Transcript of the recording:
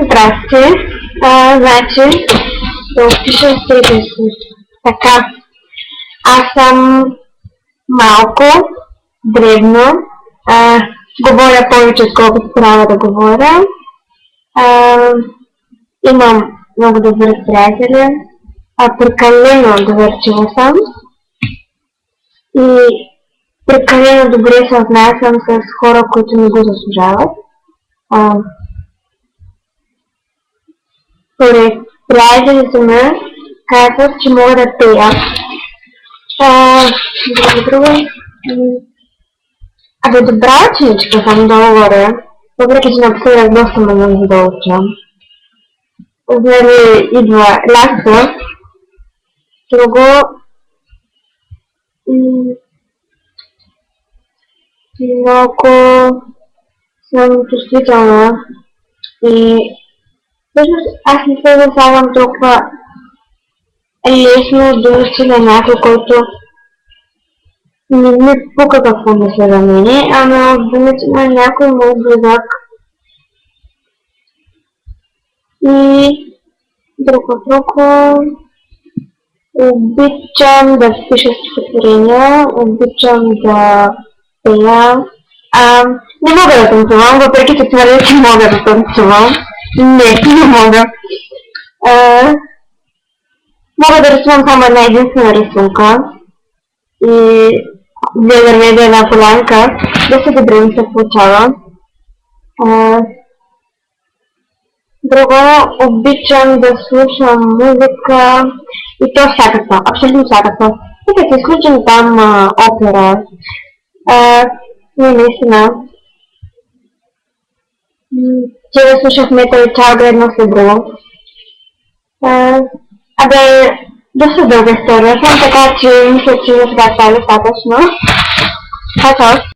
Здрасти. Значи, да опиша себе си. Така, аз съм малко, дребно, говоря повече, отколкото трябва да говоря. Имам много добър приятели, прекалено доверчива съм и прекалено добре се отнасям с хора, които не го заслужават. Според приятелите ми казват, че мога да пея. Друго. Добра ученичка съм долу-горе, въпреки че напоследък доста ме нужда да уча. Идва лято. Друго, много съм чувствителна и всъщност аз не се засягам толкова лесно думите на някой, който не ми пука какво мисля за мене, ами от думите на някой мой близък. И друго, обичам да пиша стихотворения, обичам да пея. Не мога да танцувам, въпреки че твърдя, че мога да танцувам. Не мога. Мога да рисувам само една единствена рисунка и две върведа една полянка, да се добре ми се получава. Друго, обичам да слушам музика и то всякаква, абсолютно всякаква. И като изключим там опера, не наистина. Вчера слушах метал и чалга едно след друго. Доста дълга история съм, така че мисля, че за сега това е достатъчно. Чао!